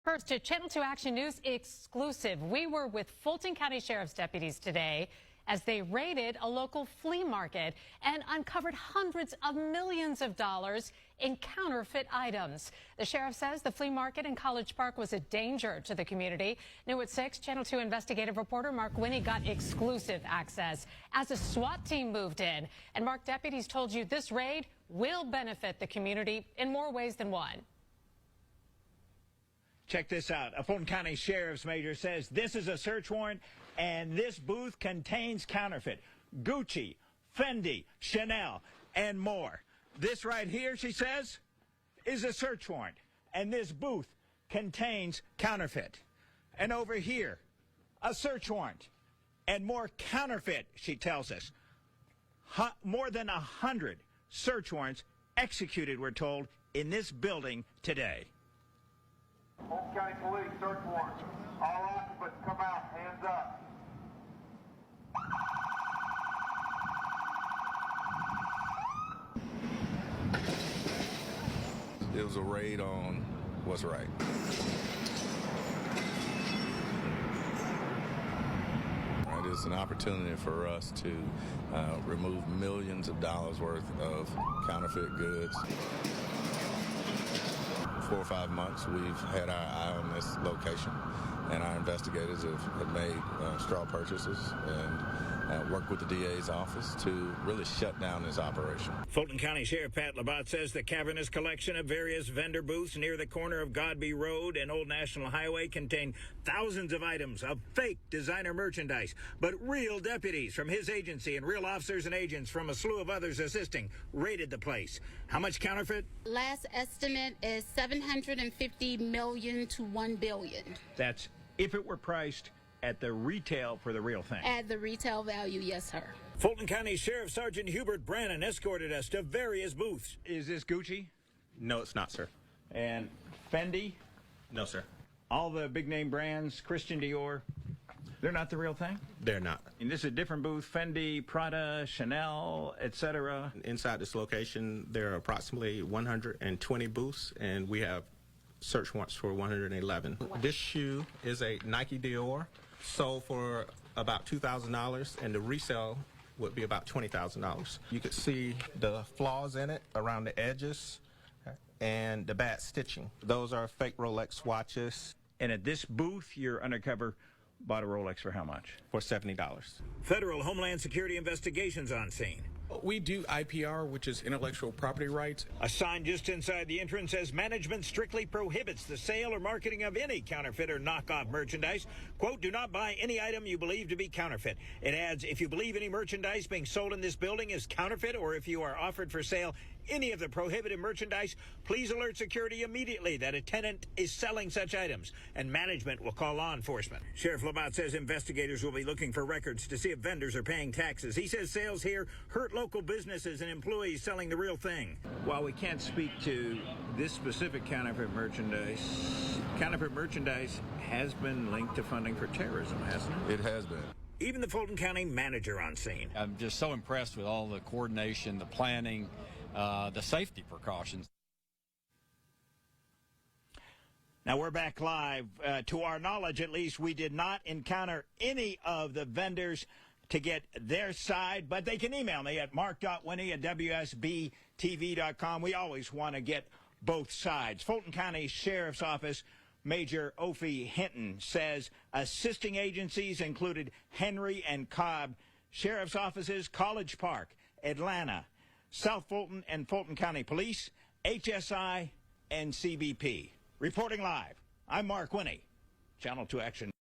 First, to Channel 2 Action News exclusive. We were with Fulton County Sheriff's deputies today as they raided a local flea market and uncovered hundreds of millions of dollars in counterfeit items. The sheriff says the flea market in College Park was a danger to the community. New at 6, Channel 2 investigative reporter Mark Winnie got exclusive access as a SWAT team moved in. And Mark, deputies told you this raid will benefit the community in more ways than one. Check this out. A Fulton County Sheriff's Major says this is a search warrant and this booth contains counterfeit. Gucci, Fendi, Chanel, and more. This right here, she says, is a search warrant and this booth contains counterfeit. And over here, a search warrant and more counterfeit, she tells us. More than 100 search warrants executed, we're told, in this building today. Fulton County Police, search warrant. All occupants come out, hands up. It was a raid on what's right. It's an opportunity for us to remove millions of dollars worth of counterfeit goods. 4 or 5 months, we've had our eye on this location, and our investigators have made straw purchases and worked with the DA's office to really shut down this operation. Fulton County Sheriff Pat Labatt says the cavernous collection of various vendor booths near the corner of Godby Road and Old National Highway contain thousands of items of fake designer merchandise. But real deputies from his agency and real officers and agents from a slew of others assisting raided the place. How much counterfeit? Last estimate is $750 million to $1 billion. That's if it were priced at the retail for the real thing. At the retail value, yes, sir. Fulton County Sheriff Sergeant Hubert Brannon escorted us to various booths. Is this Gucci? No, it's not, sir. And Fendi? No, sir. All the big name brands, Christian Dior, they're not the real thing? They're not. And this is a different booth, Fendi, Prada, Chanel, etc. Inside this location, there are approximately 120 booths, and we have search warrants for 111. This shoe is a Nike Dior, sold for about $2,000, and the resale would be about $20,000. You could see the flaws in it around the edges and the bad stitching. Those are fake Rolex watches. And at this booth, your undercover bought a Rolex for how much? For $70. Federal Homeland Security investigations on scene. We do IPR, which is intellectual property rights. A sign just inside the entrance says management strictly prohibits the sale or marketing of any counterfeit or knockoff merchandise. Quote, do not buy any item you believe to be counterfeit. It adds, if you believe any merchandise being sold in this building is counterfeit, or if you are offered for sale any of the prohibited merchandise, please alert security immediately that a tenant is selling such items, and management will call law enforcement. Sheriff Labatt says investigators will be looking for records to see if vendors are paying taxes. He says sales here hurt local businesses and employees selling the real thing. While we can't speak to this specific counterfeit merchandise has been linked to funding for terrorism, hasn't it? It has been. Even the Fulton County manager on scene. I'm just so impressed with all the coordination, the planning, the safety precautions. Now we're back live. To our knowledge, at least, we did not encounter any of the vendors to get their side, but they can email me at mark.winnie@wsbtv.com. We always want to get both sides. Fulton County Sheriff's Office Major Ophi Hinton says assisting agencies included Henry and Cobb Sheriff's Offices, College Park, Atlanta, South Fulton and Fulton County Police, HSI, and CBP. Reporting live, I'm Mark Winnie, Channel 2 Action.